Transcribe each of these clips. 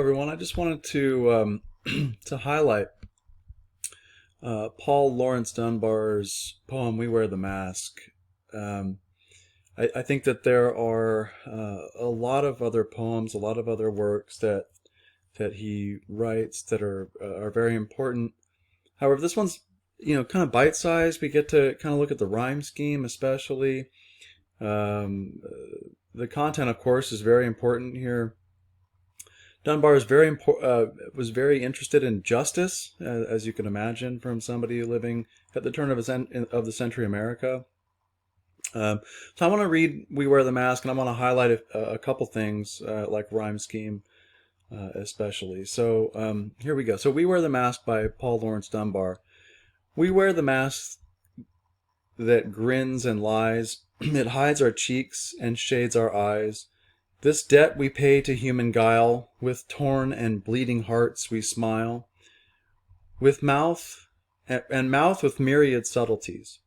everyone. I just wanted to to highlight Paul Laurence Dunbar's poem "We Wear the Mask." Um, I think that there are a lot of other poems, a lot of other works that he writes that are very important. However, this one's kind of bite-sized. We get to kind of look at the rhyme scheme, especially. The content, of course, is very important here. Dunbar is was very interested in justice, as you can imagine, from somebody living at the turn of the century America. So I want to read "We Wear the Mask," and I want to highlight a couple things like rhyme scheme, especially. So here we go. So "We Wear the Mask" by Paul Laurence Dunbar. We wear the mask that grins and lies. It hides our cheeks and shades our eyes. This debt we pay to human guile. With torn and bleeding hearts we smile. With mouth with myriad subtleties.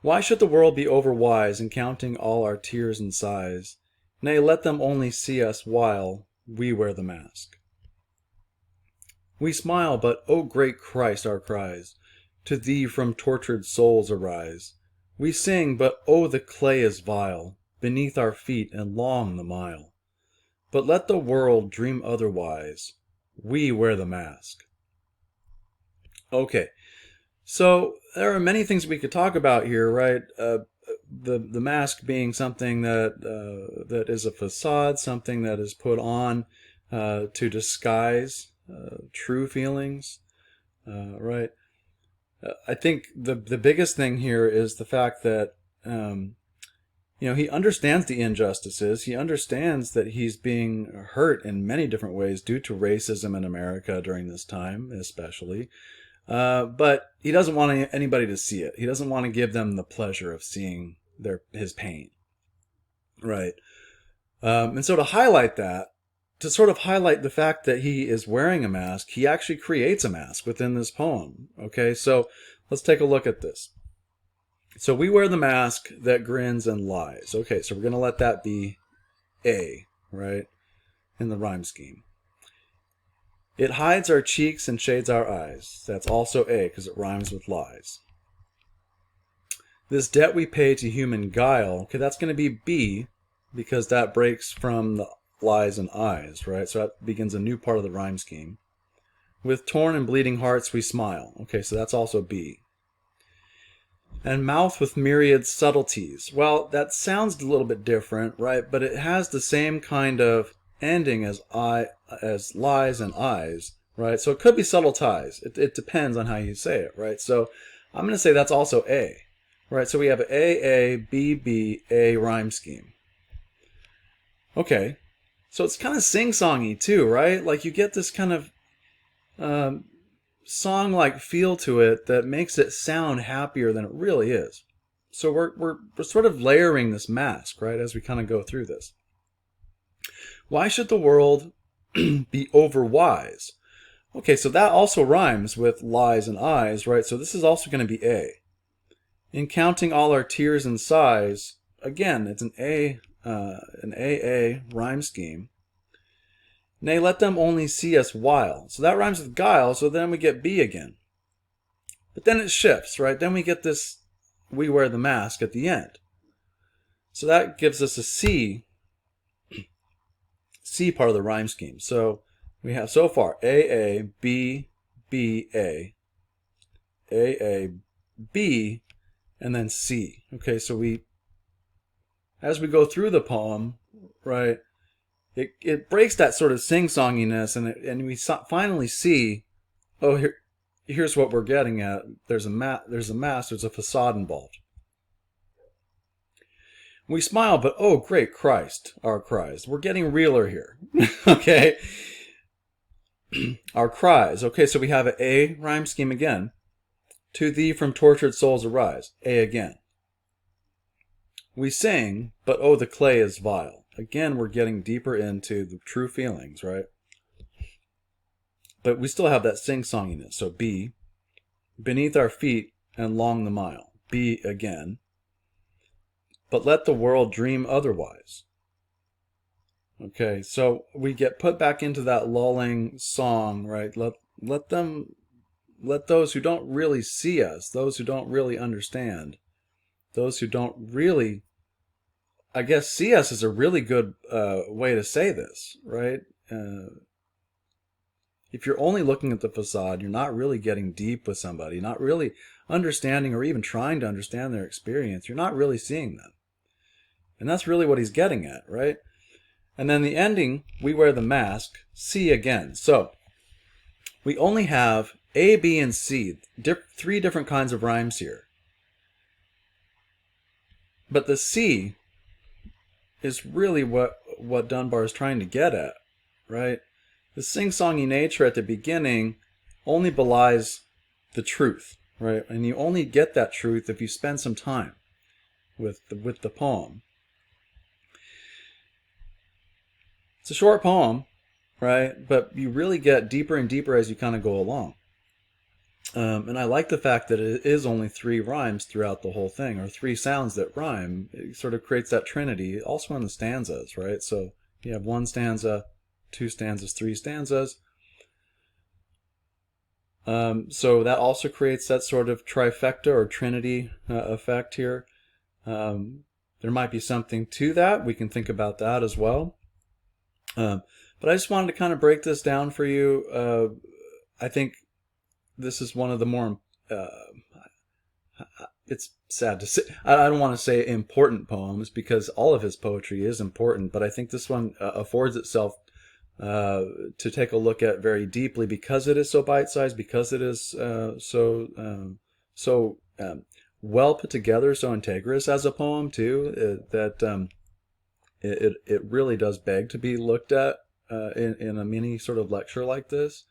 Why should the world be overwise in counting all our tears and sighs? Nay, let them only see us while we wear the mask. We smile, but, O great Christ, our cries to thee from tortured souls arise. We sing, but, oh, the clay is vile beneath our feet and long the mile. But let the world dream otherwise. We wear the mask. Okay, so there are many things we could talk about here, right? The mask being something that is a facade, something that is put on to disguise true feelings, right? I think the biggest thing here is the fact that he understands the injustices. He understands that he's being hurt in many different ways due to racism in America during this time, especially. But he doesn't want anybody to see it. He doesn't want to give them the pleasure of seeing his pain, right? And so to highlight that, to sort of highlight the fact that he is wearing a mask, he actually creates a mask within this poem. Okay, so let's take a look at this. So we wear the mask that grins and lies. Okay, so we're going to let that be A, right, in the rhyme scheme. It hides our cheeks and shades our eyes. That's also A, because it rhymes with lies. This debt we pay to human guile. Okay, that's going to be B, because that breaks from the lies and eyes, right? So that begins a new part of the rhyme scheme. With torn and bleeding hearts we smile. Okay, so that's also B. And mouth with myriad subtleties. Well, that sounds a little bit different, right? But it has the same kind of ending as lies and eyes, right? So it could be subtle ties. It depends on how you say it, right? So I'm going to say that's also A, right? So we have A, B, B, A rhyme scheme. Okay. So it's kind of sing-songy too, right? Like you get this kind of song-like feel to it that makes it sound happier than it really is. So we're sort of layering this mask, right, as we kind of go through this. Why should the world be overwise? Okay, so that also rhymes with lies and eyes, right? So this is also going to be A. In counting all our tears and sighs, again, it's an AA rhyme scheme. Nay, let them only see us while. So that rhymes with guile, so then we get B again. But then it shifts, right? Then we get this we wear the mask at the end. So that gives us a C part of the rhyme scheme. So we have so far AA, B, B, A, B, and then C. Okay, so as we go through the poem, right, it breaks that sort of sing-songiness, and we finally see, oh, here's what we're getting at. There's a mask, there's a facade involved. We smile, but oh, great Christ, our cries. We're getting realer here. Okay? Our cries. Okay, so we have an A rhyme scheme again. To thee from tortured souls arise. A again. We sing, but oh, the clay is vile. Again, we're getting deeper into the true feelings, right? But we still have that sing-songiness. So B, beneath our feet and long the mile. B again. But let the world dream otherwise. Okay, so we get put back into that lulling song, right? Let them let those who don't really see us, those who don't really understand, those who don't really, I guess, see us is a really good way to say this, right? If you're only looking at the facade, you're not really getting deep with somebody, not really understanding or even trying to understand their experience. You're not really seeing them. And that's really what he's getting at, right? And then the ending, we wear the mask, see again. So we only have A, B, and C, three different kinds of rhymes here. But the C is really what Dunbar is trying to get at, right? The sing-songy nature at the beginning only belies the truth, right? And you only get that truth if you spend some time with the poem. It's a short poem, right? But you really get deeper and deeper as you kind of go along. And I like the fact that it is only three rhymes throughout the whole thing, or three sounds that rhyme. It sort of creates that trinity, also in the stanzas, right? So you have one stanza, two stanzas, three stanzas. So that also creates that sort of trifecta or trinity effect here. There might be something to that. We can think about that as well. But I just wanted to kind of break this down for you. I think this is one of the more, it's sad to say, I don't want to say important poems because all of his poetry is important, but I think this one affords itself to take a look at very deeply because it is so bite-sized, because it is so well put together, so integrous as a poem too, that it really does beg to be looked at in a mini sort of lecture like this.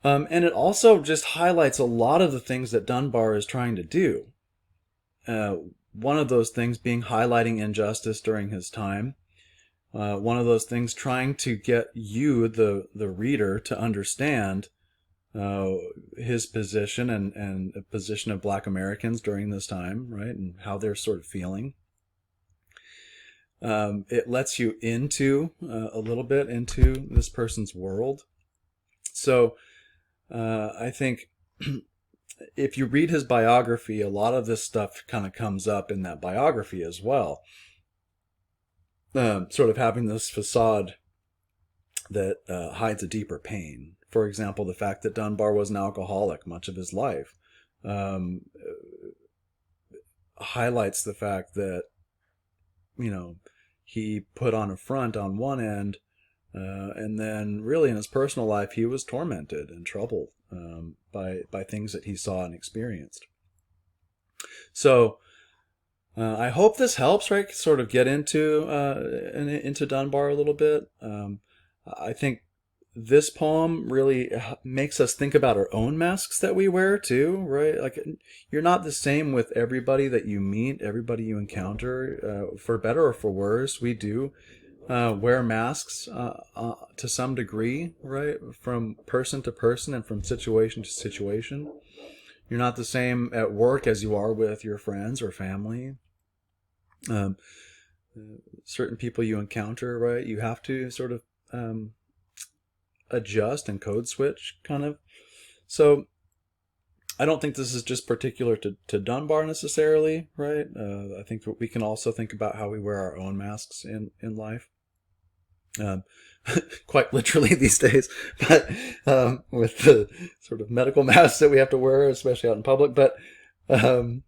And it also just highlights a lot of the things that Dunbar is trying to do. One of those things being highlighting injustice during his time. One of those things trying to get you, the reader, to understand his position and the position of Black Americans during this time, right? And how they're sort of feeling. It lets you into a little bit into this person's world. So I think if you read his biography, a lot of this stuff kind of comes up in that biography as well. Sort of having this facade that hides a deeper pain. For example, the fact that Dunbar was an alcoholic much of his life highlights the fact that, he put on a front on one end, and then really in his personal life he was tormented and troubled by things that he saw and experienced. So I hope this helps, right? Sort of get into Dunbar a little bit. I think this poem really makes us think about our own masks that we wear too, right? Like you're not the same with everybody that you meet, everybody you encounter, for better or for worse. We do wear masks to some degree, right? From person to person and from situation to situation. You're not the same at work as you are with your friends or family. Certain people you encounter, right? You have to sort of adjust and code switch, kind of. So I don't think this is just particular to Dunbar necessarily, right? I think we can also think about how we wear our own masks in life. Quite literally these days, but with the sort of medical masks that we have to wear, especially out in public. But I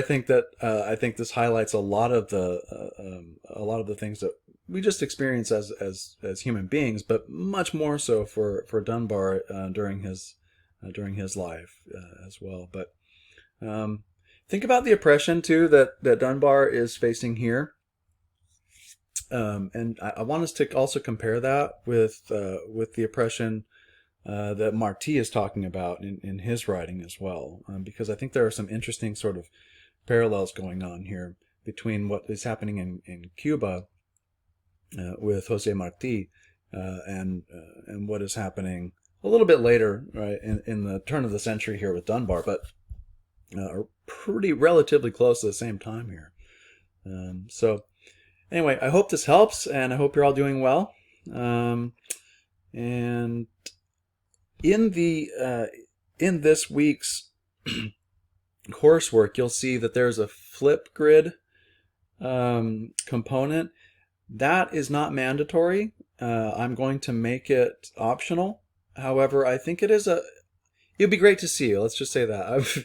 think that I think this highlights a lot of the things that we just experience as human beings, but much more so for Dunbar during his life as well. But think about the oppression too that Dunbar is facing here. And I want us to also compare that with the oppression that Martí is talking about in his writing as well, because I think there are some interesting sort of parallels going on here between what is happening in Cuba with José Martí and what is happening a little bit later, right, in the turn of the century here with Dunbar, but are pretty relatively close to the same time here. So Anyway, I hope this helps, and I hope you're all doing well. And in the in this week's coursework, you'll see that there's a Flipgrid component. That is not mandatory. I'm going to make it optional. However, I think it'd be great to see you. Let's just say that.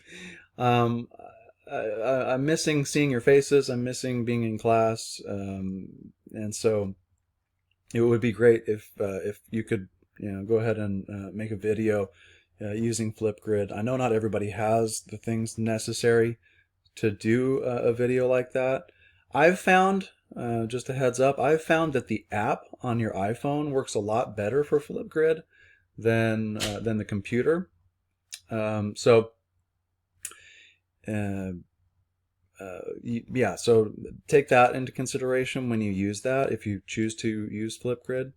I'm missing seeing your faces. I'm missing being in class, and so it would be great if you could, go ahead and make a video using Flipgrid. I know not everybody has the things necessary to do a video like that. I've found, just a heads up, I've found that the app on your iPhone works a lot better for Flipgrid than the computer. So take that into consideration when you use that, if you choose to use Flipgrid.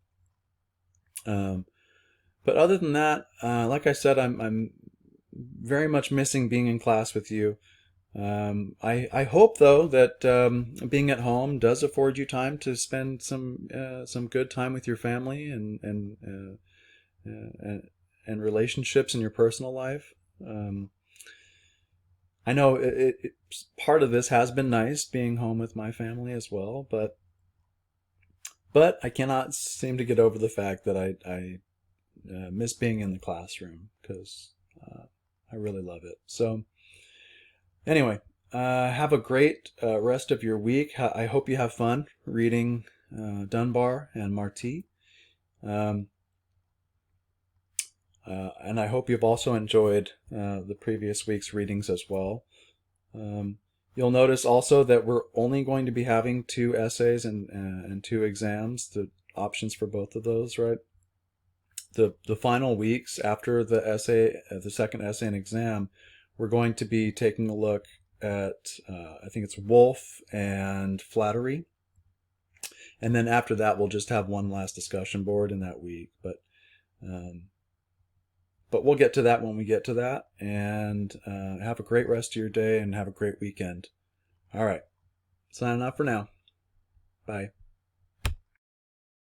But other than that, like I said, I'm very much missing being in class with you. I hope though that being at home does afford you time to spend some good time with your family and relationships in your personal life. I know part of this has been nice, being home with my family as well, but I cannot seem to get over the fact that I miss being in the classroom, because I really love it. So anyway, have a great rest of your week. I hope you have fun reading Dunbar and Marti. And I hope you've also enjoyed the previous week's readings as well. You'll notice also that we're only going to be having 2 essays and 2 exams, the options for both of those, right? The final weeks after the essay, the second essay and exam, we're going to be taking a look at, I think it's Wolf and Flattery. And then after that, we'll just have one last discussion board in that week. But we'll get to that when we get to that. And have a great rest of your day and have a great weekend. All right. Signing off for now. Bye.